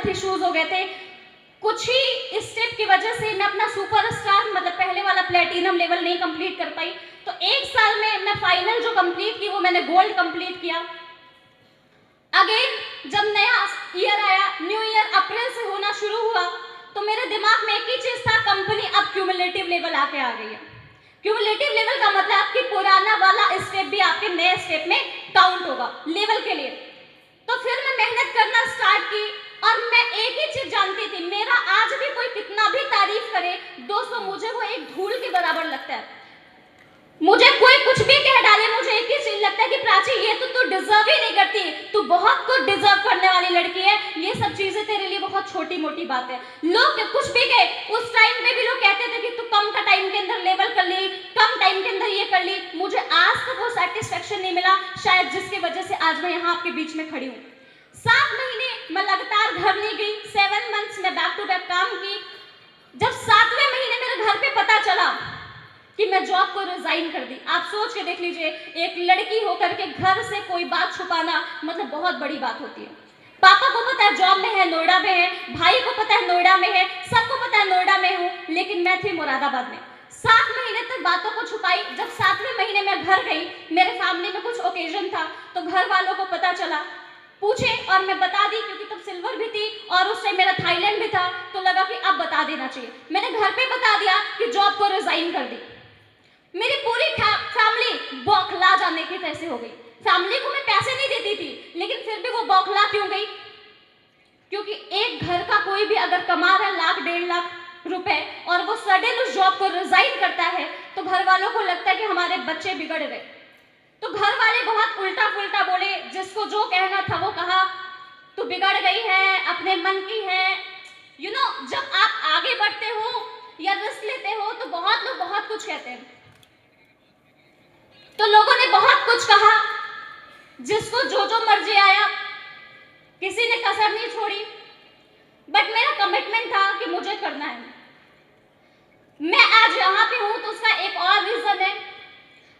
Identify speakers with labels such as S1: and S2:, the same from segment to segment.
S1: Health issues हो गए थे। कुछ ही स्टेप की वजह से मैं अपना सुपरस्टार मतलब पहले वाला प्लेटिनम लेवल नहीं कंप्लीट कर पाई। तो 1 साल में मैं फाइनल जो कंप्लीट की वो मैंने गोल्ड कंप्लीट किया। अगेन जब नया ईयर आया, न्यू ईयर अप्रैल से होना शुरू हुआ, तो मेरे दिमाग में एक ही चीज था, कंपनी अब क्यूमुलेटिव लेवल आके आ गई है। क्यूमुलेटिव लेवल का मतलब कि पुराना वाला स्टेप भी आपके नए स्टेप में काउंट होगा लेवल के लिए। तो फिर मैं मेहनत करना स्टार्ट की और मैं एक ही चीज जानती थी, मेरा आज भी कोई कितना भी तारीफ करे दोस्तों, मुझे वो एक धूल के बराबर लगता है। मुझे कोई कुछ भी कह डाले, मुझे एक ही चीज लगता है कि प्राची ये तो तू डिजर्व ही नहीं करती, तू बहुत कुछ डिजर्व करने वाली लड़की है, ये सब चीजें तेरे लिए बहुत छोटी मोटी बात है। लोग कुछ भी कहे, उस टाइम में भी लोग कहते थे कि तू कम का टाइम के अंदर लेवल कर ली, कम टाइम के अंदर ये कर ली। मुझे आज तक वो सेटिस्फेक्शन नहीं मिला, शायद जिसकी वजह से आज मैं यहाँ आपके बीच में खड़ी हूँ। 7 महीने मैं लगातार घर नहीं गई, 7 मंथ्स में बैक टू बैक काम की। जब 7वें महीने मेरे घर पे पता चला कि मैं जॉब को रिजाइन कर दी, आप सोच के देख लीजिए, एक लड़की होकर के घर से कोई बात छुपाना मतलब बहुत बड़ी बात होती है। पापा को पता है जॉब में है, नोएडा में है, भाई को पता है नोएडा में है, सबको पता है नोएडा में हूँ, लेकिन मैं थी मुरादाबाद में। 7 महीने तक बातों को छुपाई। जब 7वें महीने में घर गई, मेरे फैमिली में कुछ ओकेजन था, तो घर वालों को पता चला, पूछे और मैं बता दी, क्योंकि तब सिल्वर भी थी और उस टाइम मेरा थाईलैंड भी था, तो लगा कि अब बता देना चाहिए। मैंने घर पे बता दिया कि जॉब को रिजाइन कर दी। मेरी पूरी फैमिली बौखला जाने की कैसे हो गई। फैमिली को मैं पैसे नहीं देती थी, लेकिन फिर भी वो बौखला क्यों गई? क्योंकि एक घर का कोई भी अगर कमा रहा है 1 लाख 1.5 लाख रुपए और वो सडन उस जॉब को रिजाइन करता है, तो घर वालों को लगता है कि हमारे बच्चे बिगड़ गए। तो घर वाले बहुत उल्टा पुल्टा बोले, जिसको जो कहना था वो कहा, तू बिगड़ गई है, अपने मन की है। यू नो, जब आप आगे बढ़ते हो या रिस्क लेते हो तो बहुत लोग बहुत कुछ कहते हैं। तो लोगों ने बहुत कुछ कहा, जिसको जो जो मर्जी आया, किसी ने कसर नहीं छोड़ी, बट मेरा कमिटमेंट था कि मुझे करना है। मैं आज यहाँ पे हूँ तो उसका एक और रीजन है।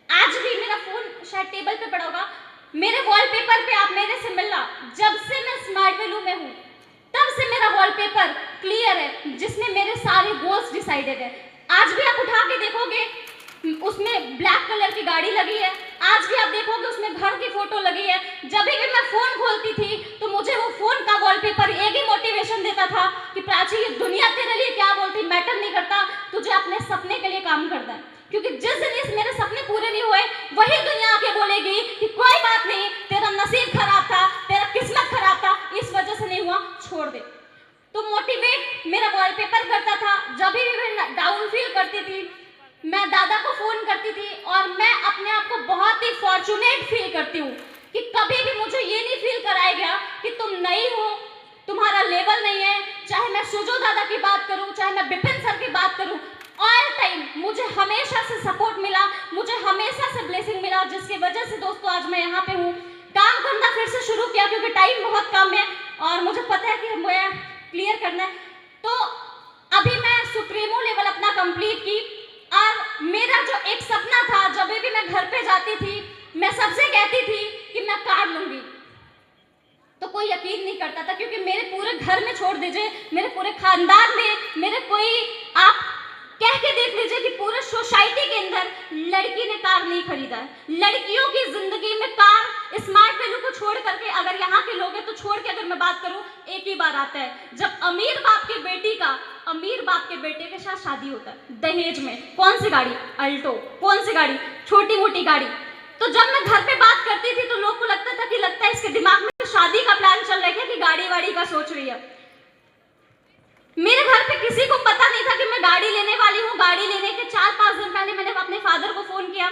S1: आज भी मेरा फोन शायद टेबल पे पड़ा होगा, मेरे वॉलपेपर पे आप मेरे से मिलना, जब से मैं स्मार्ट वैल्यू में हूँ तब से मेरा वॉलपेपर क्लियर है, जिसमें मेरे सारे गोल्स डिसाइडेड है। आज भी आप उठा के देखोगे उसमें ब्लैक कलर की गाड़ी लगी है, आज भी आप देखोगे उसमें घर की फोटो लगी है। जब भी मैं फोन खोलती थी तो मुझे वो फोन का वॉलपेपर एक ही मोटिवेशन देता था कि प्राची, ये दुनिया तेरे लिए क्या बोलती मैटर नहीं करता, तुझे अपने सपने के लिए काम करना है। क्योंकि जिस दिन इस मेरे सपने पूरे नहीं हुए, वही दुनिया आके बोलेगी कि कोई बात नहीं, तेरा नसीब खराब था, तेरा किस्मत खराब था, इस वजह से नहीं हुआ, छोड़ दे। तो मोटिवेट मेरा वॉलपेपर करता था। जब भी मैं डाउन फील करती थी, मैं दादा को फोन करती थी और मैं अपने आप को बहुत ही फॉर्चुनेट फील करती हूँ कि कभी भी मुझे ये नहीं फील कराया गया कि तुम नई हो, तुम्हारा लेवल नहीं है। चाहे मैं सुजो दादा की बात करूँ, चाहे मैं बिपिन सर की बात करूँ, ऑल टाइम मुझे हमेशा से सपोर्ट मिला, मुझे हमेशा से ब्लेसिंग मिला, जिसकी वजह से दोस्तों आज मैं यहाँ पे हूँ। काम करना फिर से शुरू किया क्योंकि टाइम बहुत कम है और मुझे पता है कि मैं क्लियर करना है। तो अभी मैं सुप्रीमो लेवल अपना कंप्लीट की और मेरा जो एक सपना था, जब भी मैं घर पे जाती थी मैं सबसे कहती थी कि मैं कार लूंगी, तो कोई यकीन नहीं करता था, क्योंकि मेरे पूरे घर में छोड़ दीजिए, मेरे पूरे खानदान में, मेरे कोई आप कह के देख लीजिए कि पूरे सोसाइटी के अंदर लड़की ने कार नहीं खरीदा है। लड़कियों की जिंदगी में कार स्मार्ट वैल्यू को छोड़ करके, अगर यहाँ के लोग हैं तो छोड़ के अगर मैं बात करूँ, एक ही बार आता है जब अमीर बाप की बेटी का अमीर बाप के बेटे के साथ शादी होता है दहेज में। कौन सी गाड़ी? अल्टो। कौन सी गाड़ी? छोटी मोटी गाड़ी। तो जब मैं घर पे बात करती थी तो लोग को लगता था कि लगता है इसके दिमाग में शादी का प्लान चल रहा है कि गाड़ी वाड़ी का सोच रही है। मेरे घर पे किसी को पता नहीं था कि मैं गाड़ी लेने वाली हूँ। गाड़ी लेने के 4-5 दिन पहले मैंने अपने फादर को फोन किया।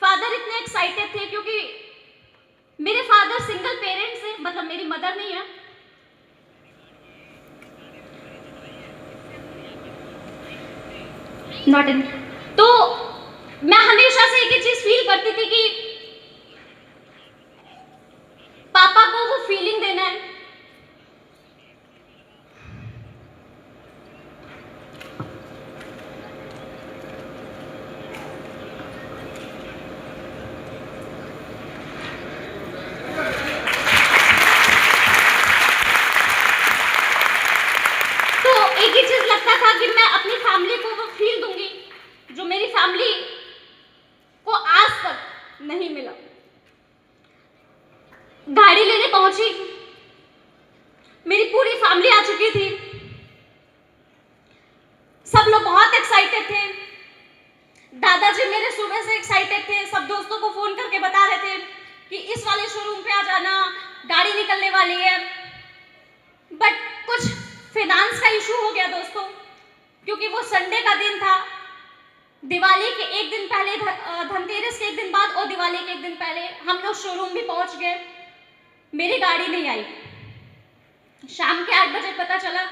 S1: फादर इतने एक्साइटेड थे क्योंकि मेरे फादर सिंगल पेरेंट्स हैं, मतलब मेरी मदर नहीं है। Not in. तो मैं हमेशा से एक ही चीज फील करती थी कि पापा को वो फीलिंग देना है। एक ही चीज लगता था कि मैं अपनी फैमिली को वो फील दूंगी जो मेरी फैमिली को आज तक नहीं मिला। गाड़ी लेने पहुंची, मेरी पूरी फैमिली आ चुकी थी, सब लोग बहुत एक्साइटेड थे। दादाजी मेरे सुबह से एक्साइटेड थे, सब दोस्तों को फोन करके बता रहे थे कि इस वाले शोरूम पे आ जाना, गाड़ी निकलने वाली है। बट कुछ फाइनेंस का इशू हो गया दोस्तों, क्योंकि वो संडे का दिन था, दिवाली के एक दिन पहले, धनतेरस के एक दिन बाद और दिवाली के एक दिन पहले हम लोग शोरूम भी पहुंच गए। मेरी गाड़ी नहीं आई। शाम के 8 बजे पता चला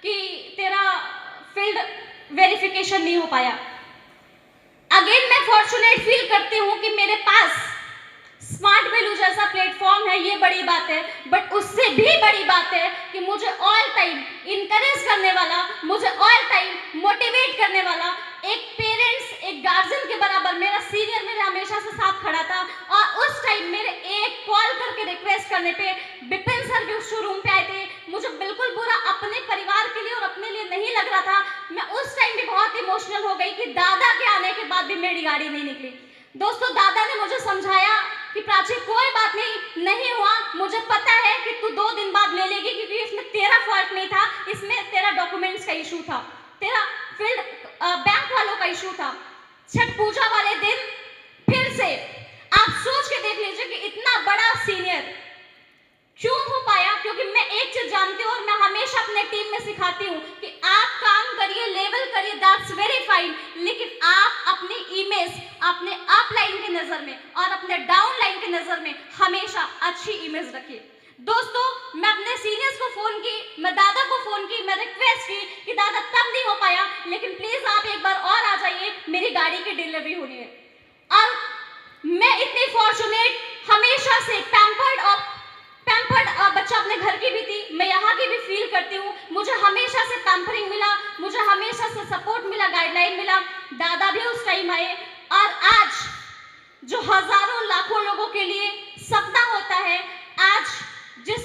S1: कि तेरा फील्ड वेरिफिकेशन नहीं हो पाया। अगेन मैं फॉर्चुनेट फील करती हूँ कि मेरे पास स्मार्ट वैल्यू जैसा प्लेटफॉर्म है, ये बड़ी बात है। बट उससे भी बड़ी बात है कि मुझे ऑल टाइम इनकरेज करने वाला, मुझे ऑल टाइम मोटिवेट करने वाला एक पेरेंट्स, एक गार्जियन के बराबर मेरा सीनियर मेरे हमेशा से साथ खड़ा था। और उस टाइम मेरे एक कॉल करके रिक्वेस्ट करने पे विपिन सर भी उस शोरूम पे आए थे। मुझे बिल्कुल बुरा अपने परिवार के लिए और अपने लिए नहीं लग रहा था। मैं उस टाइम भी बहुत इमोशनल हो गई कि दादा के आने के बाद भी मेरी गाड़ी नहीं निकली। दोस्तों, दादा ने मुझे समझाया कि प्राची कोई बात नहीं हुआ, मुझे पता है कि तू 2 दिन बाद ले लेगी, क्योंकि इसमें तेरा फॉल्ट नहीं था, इसमें तेरा डॉक्यूमेंट्स का इशू था, तेरा फील्ड बैंक वालों का इशू था। छठ पूजा वाले दिन फिर से आप सोच के देख लीजिए कि इतना बड़ा सीनियर क्यों हो पाया, क्योंकि मैं एक चीज जानती हूँ और मैं हमेशा अपने टीम में सिखाती हूँ कि आप काम करिए, लेवल करिए, दैट्स वेरी फाइन, लेकिन आप अपनी इमेज अपने अप लाइन की नजर में और अपने डाउन लाइन की नजर में हमेशा अच्छी इमेज रखिए। दोस्तों, मैं अपने सीनियर्स को फोन की, मैं दादा को फोन की, मैं रिक्वेस्ट की कि दादा तब नहीं हो पाया, लेकिन प्लीज आप एक बार और आ जाइए, मेरी गाड़ी की डिलीवरी होनी है। और मैं इतनी फॉर्चुनेट, हमेशा से पैम्पर्ड बच्चा अपने घर की भी थी, मैं यहाँ की भी फील करती हूँ। मुझे हमेशा से पैम्परिंग मिला, मुझे हमेशा से सपोर्ट मिला, गाइडलाइन मिला। दादा भी उस टाइम आए। और आज जो हजारों लाखों लोगों के लिए सपना होता है, आज जिस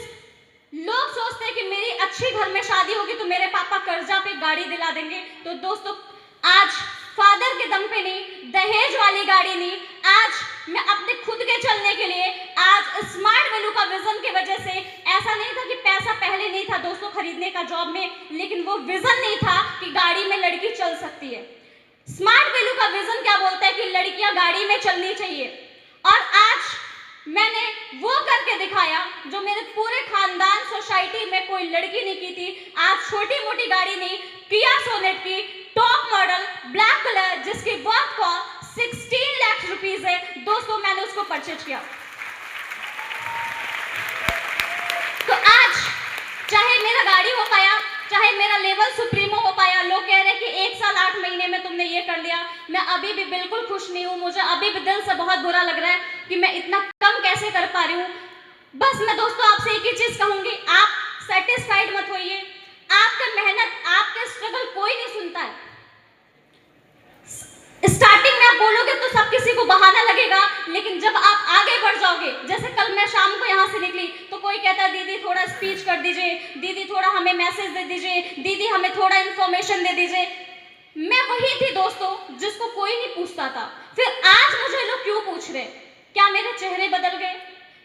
S1: लोग सोचते हैं कि मेरी अच्छी घर में शादी होगी तो मेरे पापा कर्जा पे गाड़ी दिला देंगे, तो दोस्तों आज फादर के दम पे नहीं, दहेज वाली गाड़ी नहीं, आज मैं अपने खुद के चलने के लिए, आज स्मार्ट वैल्यू का विजन की वजह से, ऐसा नहीं था कि पैसा पहले नहीं था दोस्तों खरीदने का जॉब में, लेकिन वो विजन नहीं था कि गाड़ी में लड़की चल सकती है। स्मार्ट वैल्यू का विजन क्या बोलता है कि लड़कियां गाड़ी में चलनी चाहिए। और आज मैंने वो करके दिखाया जो मेरे पूरे खानदान, सोसाइटी में कोई लड़की नहीं की थी। आज छोटी मोटी गाड़ी नहीं, किया सोनेट की टॉप मॉडल ब्लैक कलर, जिसकी वर्थ कॉस्ट 16 लाख रुपीस है दोस्तों, मैंने उसको परचेज किया। तो आज चाहे मेरा गाड़ी हो पाया, चाहे मेरा लेवल सुप्रीमो हो पाया, लोग कह रहे हैं कि 1 साल 8 महीने में तुमने ये कर लिया, मैं अभी भी बिल्कुल खुश नहीं हूँ। मुझे अभी भी दिल से बहुत बुरा लग रहा है कि मैं इतना कम कैसे कर पा रही हूँ। बस मैं दोस्तों आपसे एक ही चीज कहूंगी, आप सेटिस्फाइड मत होइए। आपका मेहनत, आपके स्ट्रगल कोई नहीं सुनता है। स्टार्टिंग में आप बोलोगे तो सब किसी को बहाना लगेगा, लेकिन जब आप आगे बढ़ जाओगे, जैसे कल मैं शाम को यहाँ से निकली तो कोई कहता है दीदी थोड़ा स्पीच कर दीजिए, दीदी थोड़ा हमें मैसेज दे दीजिए, दीदी हमें थोड़ा इंफॉर्मेशन दे दीजिए। मैं वही थी दोस्तों जिसको कोई नहीं पूछता था। फिर आज मुझे लोग क्यों पूछ रहे? क्या मेरे चेहरे बदल गए?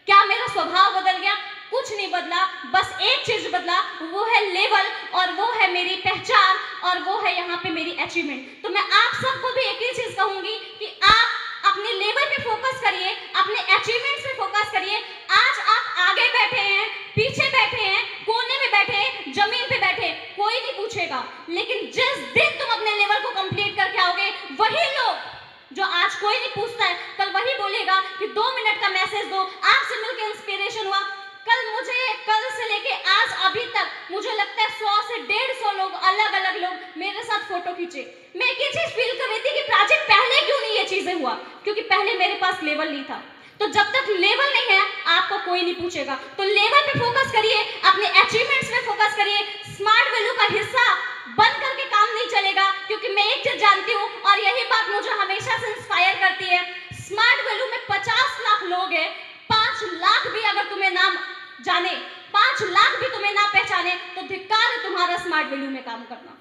S1: क्या मेरा स्वभाव बदल गया? कुछ नहीं बदला, बस एक चीज बदला, वो है लेवल, और वो है मेरी पहचान, और वो है यहाँ पे मेरी अचीवमेंट। तो मैं आप सबको भी एक ही चीज कहूंगी कि आप अपने लेवल पे फोकस करिए, अपने अचीवमेंट्स पे फोकस करिए। आज आप आगे बैठे हैं, पीछे बैठे हैं, कोने में बैठे हैं, जमीन पे बैठे, कोई नहीं पूछेगा, लेकिन जिस दिन तुम अपने लेवल को कंप्लीट करके आओगे, वही लोग जो आज कोई नहीं पूछता है, कल वही बोलेगा कि 2 मिनट का मैसेज दो, आपसे मिलकर इंस्पिरेशन हुआ। कल से लेके आज अभी तक मुझे लगता है 100 से 150 लोग, अलग अलग लोग मेरे साथ फोटो खींचे। मैं एक ही चीज फील कर रही थी कि प्राची पहले क्यों नहीं ये चीजें हुआ, क्योंकि पहले मेरे पास लेवल नहीं था। तो जब तक लेवल नहीं है आपको कोई नहीं पूछेगा। तो लेवल पे फोकस करिए, अपने अचीवमेंट्स पे फोकस करिए। स्मार्ट वैल्यू का हिस्सा बन करके काम नहीं चलेगा, क्योंकि मैं एक चीज जानती हूँ और यही बात मुझे हमेशा से इंस्पायर करती है। स्मार्ट वैल्यू में 50 लाख लोग हैं, 5 लाख भी अगर तुम्हें नाम जाने, 5 लाख भी तुम्हें ना पहचाने, तो धिक्कार है तुम्हारा स्मार्ट स्मार्ट वैल्यू में काम करना।